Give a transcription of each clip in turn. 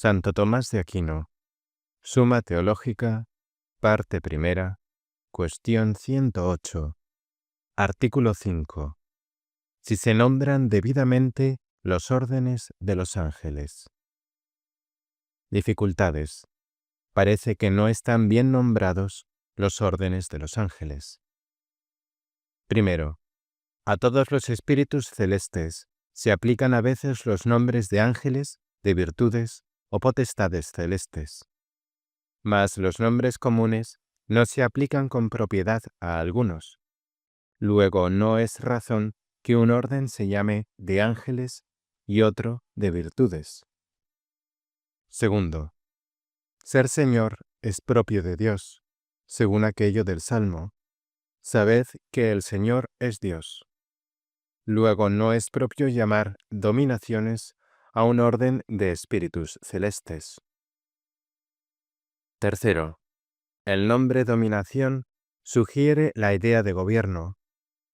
Santo Tomás de Aquino, Suma Teológica, parte primera, cuestión 108, artículo 5. Si se nombran debidamente los órdenes de los ángeles. Dificultades. Parece que no están bien nombrados los órdenes de los ángeles. Primero, a todos los espíritus celestes se aplican a veces los nombres de ángeles, de virtudes o potestades celestes. Mas los nombres comunes no se aplican con propiedad a algunos. Luego no es razón que un orden se llame de ángeles y otro de virtudes. Segundo, ser Señor es propio de Dios, según aquello del Salmo. Sabed que el Señor es Dios. Luego no es propio llamar dominaciones a un orden de espíritus celestes. Tercero, el nombre dominación sugiere la idea de gobierno,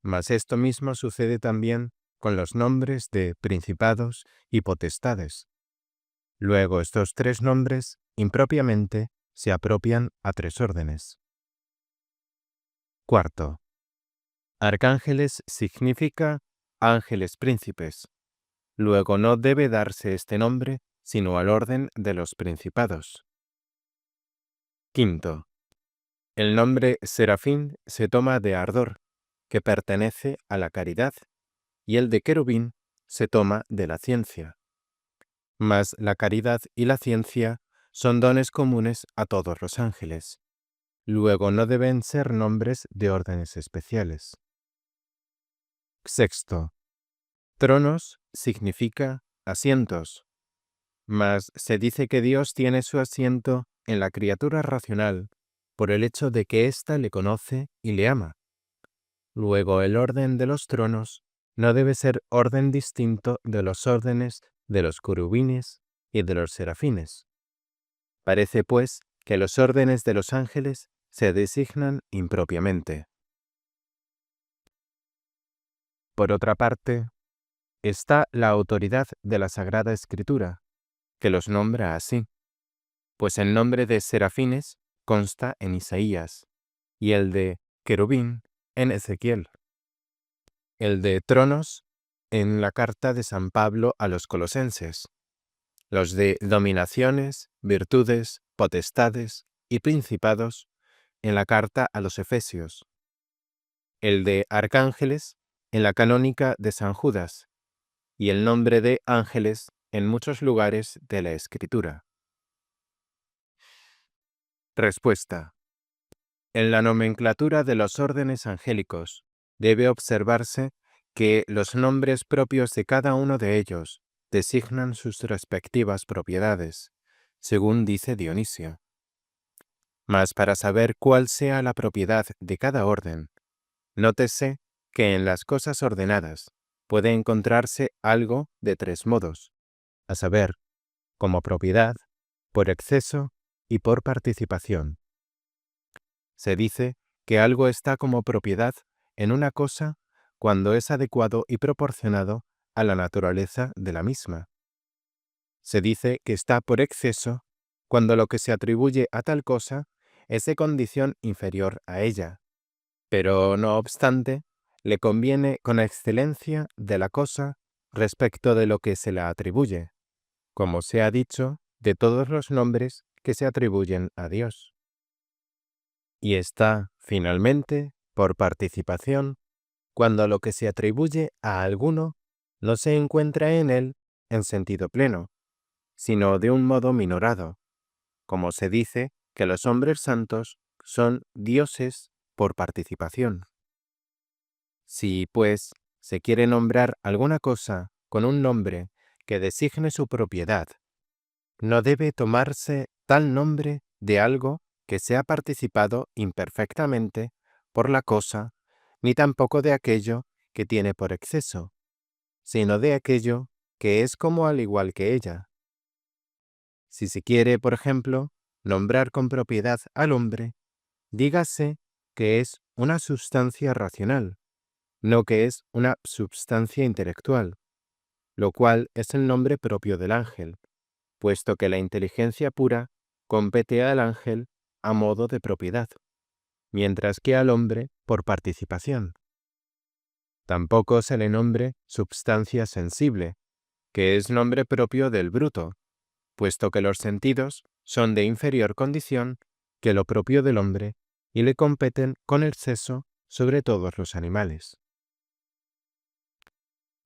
mas esto mismo sucede también con los nombres de principados y potestades. Luego estos tres nombres, impropiamente, se apropian a tres órdenes. Cuarto, arcángeles significa ángeles príncipes. Luego no debe darse este nombre sino al orden de los principados. Quinto, el nombre serafín se toma de ardor, que pertenece a la caridad, y el de querubín se toma de la ciencia. Mas la caridad y la ciencia son dones comunes a todos los ángeles. Luego no deben ser nombres de órdenes especiales. Sexto, tronos significa asientos, mas se dice que Dios tiene su asiento en la criatura racional por el hecho de que ésta le conoce y le ama. Luego el orden de los tronos no debe ser orden distinto de los órdenes de los querubines y de los serafines. Parece, pues, que los órdenes de los ángeles se designan impropiamente. Por otra parte, está la autoridad de la Sagrada Escritura, que los nombra así, pues el nombre de serafines consta en Isaías, y el de querubín en Ezequiel, el de tronos en la carta de San Pablo a los Colosenses, los de dominaciones, virtudes, potestades y principados en la carta a los Efesios, el de arcángeles en la canónica de San Judas, y el nombre de ángeles en muchos lugares de la Escritura. Respuesta. En la nomenclatura de los órdenes angélicos debe observarse que los nombres propios de cada uno de ellos designan sus respectivas propiedades, según dice Dionisio. Mas para saber cuál sea la propiedad de cada orden, nótese que en las cosas ordenadas puede encontrarse algo de tres modos, a saber, como propiedad, por exceso y por participación. Se dice que algo está como propiedad en una cosa cuando es adecuado y proporcionado a la naturaleza de la misma. Se dice que está por exceso cuando lo que se atribuye a tal cosa es de condición inferior a ella, pero no obstante, le conviene con excelencia de la cosa respecto de lo que se la atribuye, como se ha dicho de todos los nombres que se atribuyen a Dios. Y está, finalmente, por participación, cuando lo que se atribuye a alguno no se encuentra en él en sentido pleno, sino de un modo minorado, como se dice que los hombres santos son dioses por participación. Si, pues, se quiere nombrar alguna cosa con un nombre que designe su propiedad, no debe tomarse tal nombre de algo que sea participado imperfectamente por la cosa, ni tampoco de aquello que tiene por exceso, sino de aquello que es como al igual que ella. Si se quiere, por ejemplo, nombrar con propiedad al hombre, dígase que es una substancia racional, no que es una substancia intelectual, lo cual es el nombre propio del ángel. puesto que la inteligencia pura compete al ángel a modo de propiedad, mientras que al hombre por participación. Tampoco se le nombre substancia sensible, que es nombre propio del bruto, puesto que los sentidos son de inferior condición que lo propio del hombre y le competen con exceso sobre todos los animales.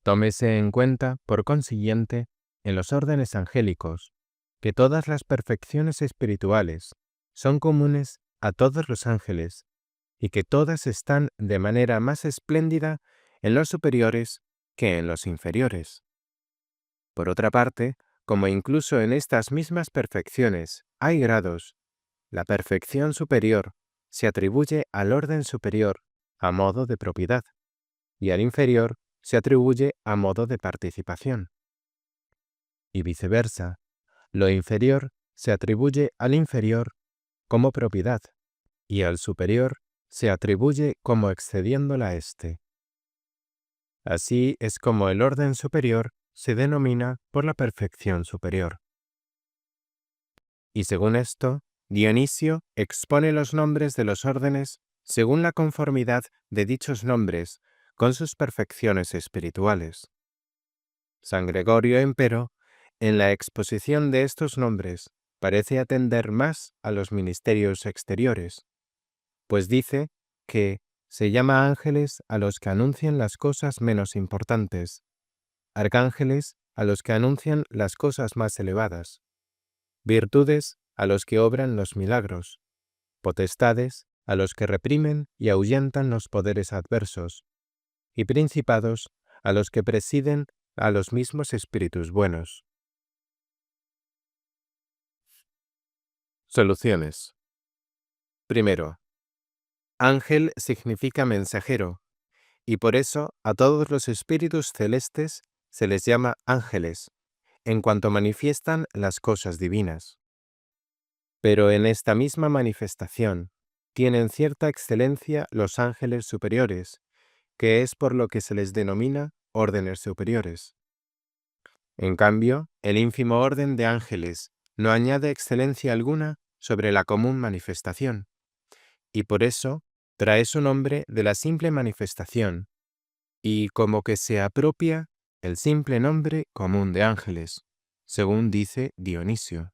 Tómese en cuenta, por consiguiente, en los órdenes angélicos, que todas las perfecciones espirituales son comunes a todos los ángeles y que todas están de manera más espléndida en los superiores que en los inferiores. Por otra parte, como incluso en estas mismas perfecciones hay grados, la perfección superior se atribuye al orden superior a modo de propiedad y al inferior se atribuye a modo de participación. Y viceversa, lo inferior se atribuye al inferior como propiedad y al superior se atribuye como excediéndola a éste. Así es como el orden superior se denomina por la perfección superior. Y según esto, Dionisio expone los nombres de los órdenes según la conformidad de dichos nombres con sus perfecciones espirituales. San Gregorio, empero, en la exposición de estos nombres, parece atender más a los ministerios exteriores, pues dice que se llama ángeles a los que anuncian las cosas menos importantes, arcángeles a los que anuncian las cosas más elevadas, virtudes a los que obran los milagros, potestades a los que reprimen y ahuyentan los poderes adversos, y principados a los que presiden a los mismos espíritus buenos. Soluciones. Primero, ángel significa mensajero, y por eso a todos los espíritus celestes se les llama ángeles, en cuanto manifiestan las cosas divinas. Pero en esta misma manifestación tienen cierta excelencia los ángeles superiores, que es por lo que se les denomina órdenes superiores. En cambio, el ínfimo orden de ángeles no añade excelencia alguna sobre la común manifestación, y por eso trae su nombre de la simple manifestación, y como que se apropia el simple nombre común de ángeles, según dice Dionisio.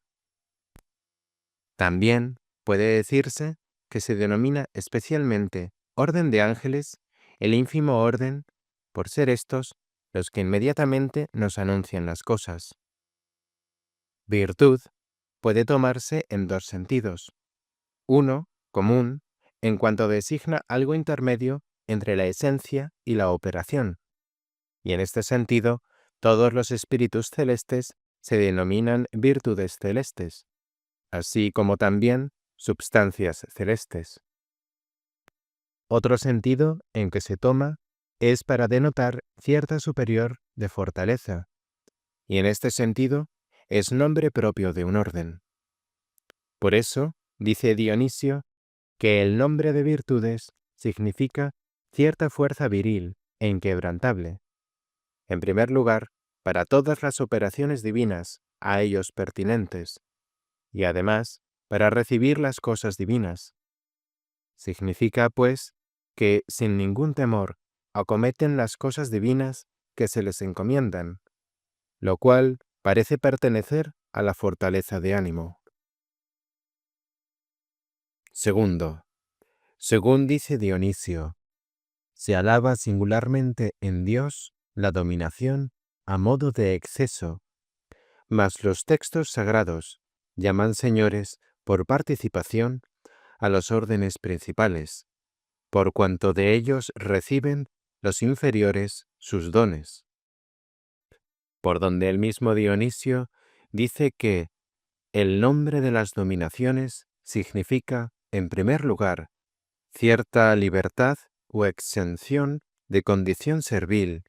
También puede decirse que se denomina especialmente orden de ángeles el ínfimo orden, por ser estos los que inmediatamente nos anuncian las cosas. Virtud puede tomarse en dos sentidos. Uno, común, en cuanto designa algo intermedio entre la esencia y la operación. Y en este sentido, todos los espíritus celestes se denominan virtudes celestes, así como también substancias celestes. Otro sentido en que se toma es para denotar cierta superior de fortaleza, y en este sentido es nombre propio de un orden. Por eso, dice Dionisio, que el nombre de virtudes significa cierta fuerza viril e inquebrantable. En primer lugar, para todas las operaciones divinas a ellos pertinentes, y además para recibir las cosas divinas. Significa, pues, que sin ningún temor acometen las cosas divinas que se les encomiendan, lo cual parece pertenecer a la fortaleza de ánimo. Segundo, según dice Dionisio, se alaba singularmente en Dios la dominación a modo de exceso, mas los textos sagrados llaman señores por participación a los órdenes principales, por cuanto de ellos reciben los inferiores sus dones. Por donde el mismo Dionisio dice que el nombre de las dominaciones significa, en primer lugar, cierta libertad o exención de condición servil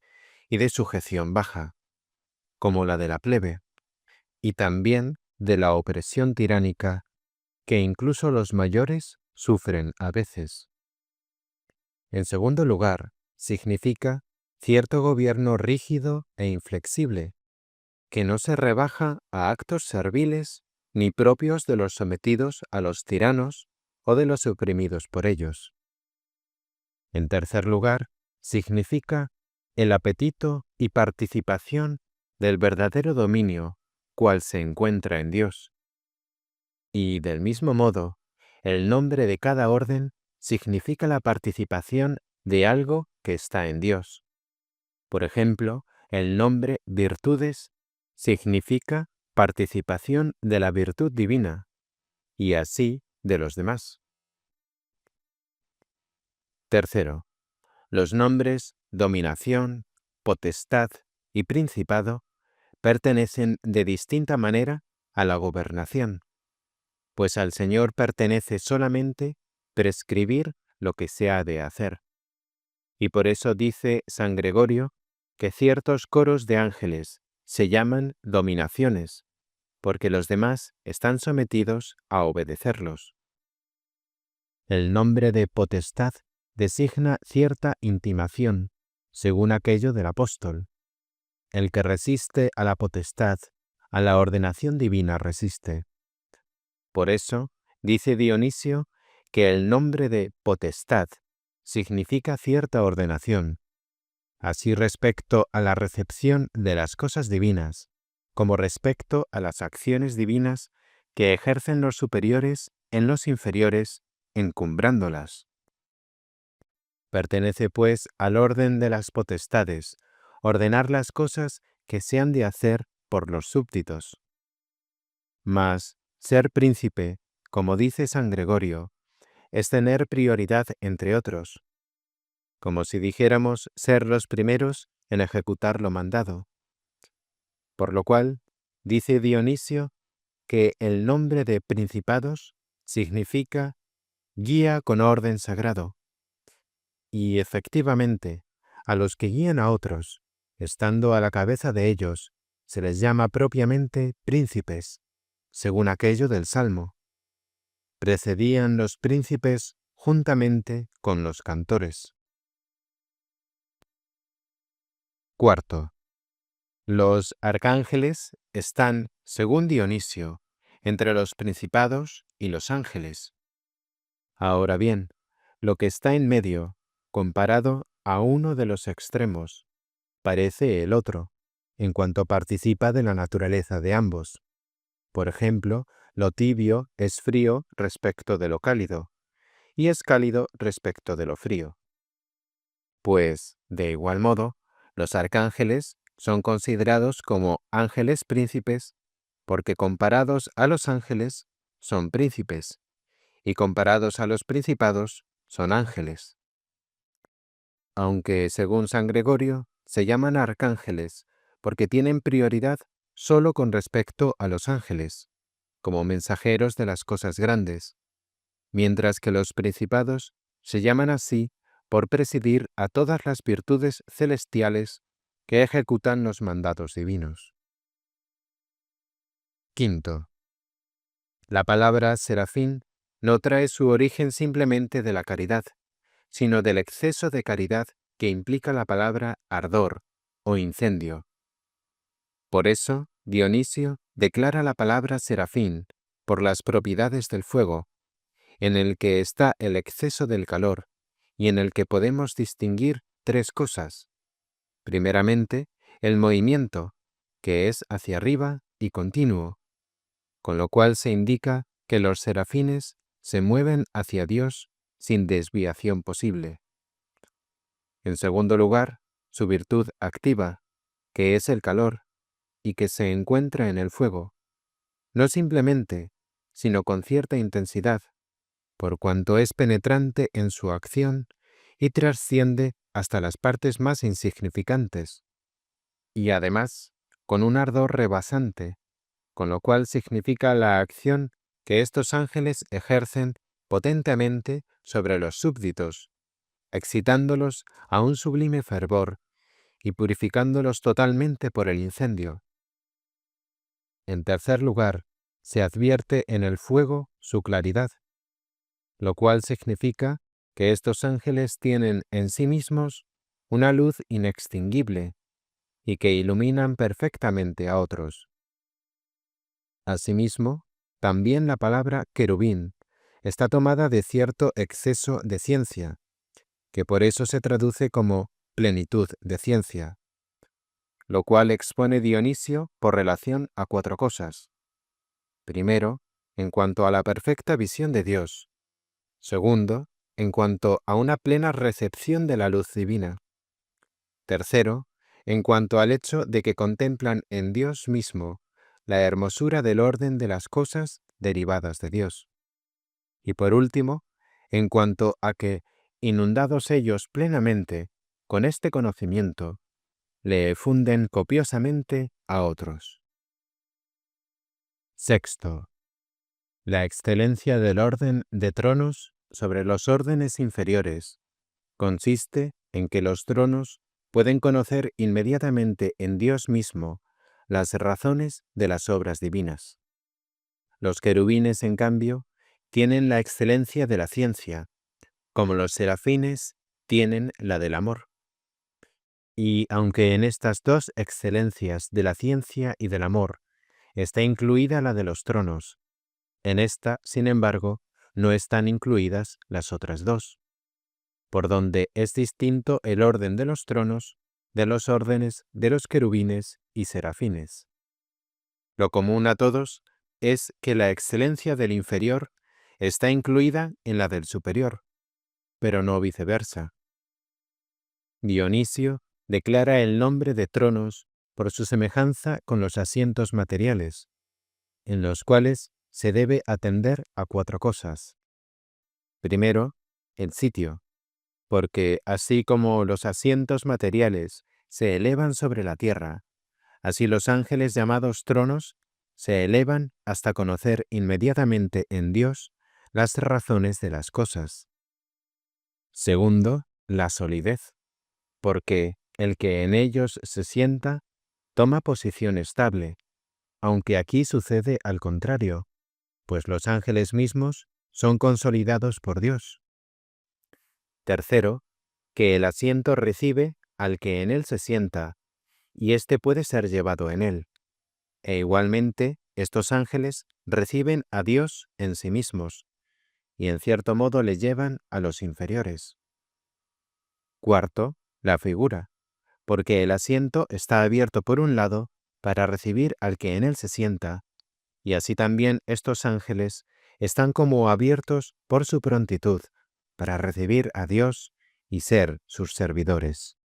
y de sujeción baja, como la de la plebe, y también de la opresión tiránica que incluso los mayores sufren a veces. En segundo lugar, significa cierto gobierno rígido e inflexible, que no se rebaja a actos serviles ni propios de los sometidos a los tiranos o de los oprimidos por ellos. En tercer lugar, significa el apetito y participación del verdadero dominio, cual se encuentra en Dios. Y, del mismo modo, el nombre de cada orden significa la participación de algo que está en Dios. Por ejemplo, el nombre virtudes significa participación de la virtud divina, y así de los demás. Tercero, los nombres dominación, potestad y principado pertenecen de distinta manera a la gobernación, pues al Señor pertenece solamente prescribir lo que se ha de hacer. Y por eso dice San Gregorio que ciertos coros de ángeles se llaman dominaciones, porque los demás están sometidos a obedecerlos. El nombre de potestad designa cierta intimación, según aquello del apóstol. El que resiste a la potestad, a la ordenación divina resiste. Por eso, dice Dionisio, que el nombre de potestad significa cierta ordenación, así respecto a la recepción de las cosas divinas, como respecto a las acciones divinas que ejercen los superiores en los inferiores, encumbrándolas. Pertenece, pues, al orden de las potestades, ordenar las cosas que se han de hacer por los súbditos. Mas, ser príncipe, como dice San Gregorio, es tener prioridad entre otros, como si dijéramos ser los primeros en ejecutar lo mandado. Por lo cual, dice Dionisio que el nombre de principados significa guía con orden sagrado. Y efectivamente, a los que guían a otros, estando a la cabeza de ellos, se les llama propiamente príncipes, según aquello del Salmo. Precedían los príncipes juntamente con los cantores. Cuarto, los arcángeles están, según Dionisio, entre los principados y los ángeles. Ahora bien, lo que está en medio, comparado a uno de los extremos, parece el otro, en cuanto participa de la naturaleza de ambos. Por ejemplo, lo tibio es frío respecto de lo cálido, y es cálido respecto de lo frío. Pues, de igual modo, los arcángeles son considerados como ángeles príncipes, porque comparados a los ángeles son príncipes, y comparados a los principados son ángeles. Aunque, según San Gregorio, se llaman arcángeles porque tienen prioridad solo con respecto a los ángeles, como mensajeros de las cosas grandes, mientras que los principados se llaman así por presidir a todas las virtudes celestiales que ejecutan los mandatos divinos. Quinto, la palabra serafín no trae su origen simplemente de la caridad, sino del exceso de caridad que implica la palabra ardor o incendio. Por eso, Dionisio declara la palabra serafín por las propiedades del fuego, en el que está el exceso del calor, y en el que podemos distinguir tres cosas. Primeramente, el movimiento, que es hacia arriba y continuo, con lo cual se indica que los serafines se mueven hacia Dios sin desviación posible. En segundo lugar, su virtud activa, que es el calor, y que se encuentra en el fuego, no simplemente, sino con cierta intensidad, por cuanto es penetrante en su acción y trasciende hasta las partes más insignificantes, y además con un ardor rebasante, con lo cual significa la acción que estos ángeles ejercen potentemente sobre los súbditos, excitándolos a un sublime fervor y purificándolos totalmente por el incendio. En tercer lugar, se advierte en el fuego su claridad, lo cual significa que estos ángeles tienen en sí mismos una luz inextinguible y que iluminan perfectamente a otros. Asimismo, también la palabra querubín está tomada de cierto exceso de ciencia, que por eso se traduce como plenitud de ciencia, lo cual expone Dionisio por relación a 4 cosas. Primero, en cuanto a la perfecta visión de Dios. Segundo, en cuanto a una plena recepción de la luz divina. Tercero, en cuanto al hecho de que contemplan en Dios mismo la hermosura del orden de las cosas derivadas de Dios. Y por último, en cuanto a que, inundados ellos plenamente con este conocimiento, le funden copiosamente a otros. Sexto, la excelencia del orden de tronos sobre los órdenes inferiores consiste en que los tronos pueden conocer inmediatamente en Dios mismo las razones de las obras divinas. Los querubines, en cambio, tienen la excelencia de la ciencia, como los serafines tienen la del amor. Y aunque en estas 2 excelencias de la ciencia y del amor está incluida la de los tronos, en esta, sin embargo, no están incluidas las otras 2, por donde es distinto el orden de los tronos de los órdenes de los querubines y serafines. Lo común a todos es que la excelencia del inferior está incluida en la del superior, pero no viceversa. Dionisio declara el nombre de tronos por su semejanza con los asientos materiales, en los cuales se debe atender a 4 cosas. Primero, el sitio, porque así como los asientos materiales se elevan sobre la tierra, así los ángeles llamados tronos se elevan hasta conocer inmediatamente en Dios las razones de las cosas. Segundo, la solidez, porque el que en ellos se sienta toma posición estable, aunque aquí sucede al contrario, pues los ángeles mismos son consolidados por Dios. Tercero, que el asiento recibe al que en él se sienta, y éste puede ser llevado en él. E igualmente, estos ángeles reciben a Dios en sí mismos, y en cierto modo le llevan a los inferiores. Cuarto, la figura, porque el asiento está abierto por un lado para recibir al que en él se sienta, y así también estos ángeles están como abiertos por su prontitud para recibir a Dios y ser sus servidores.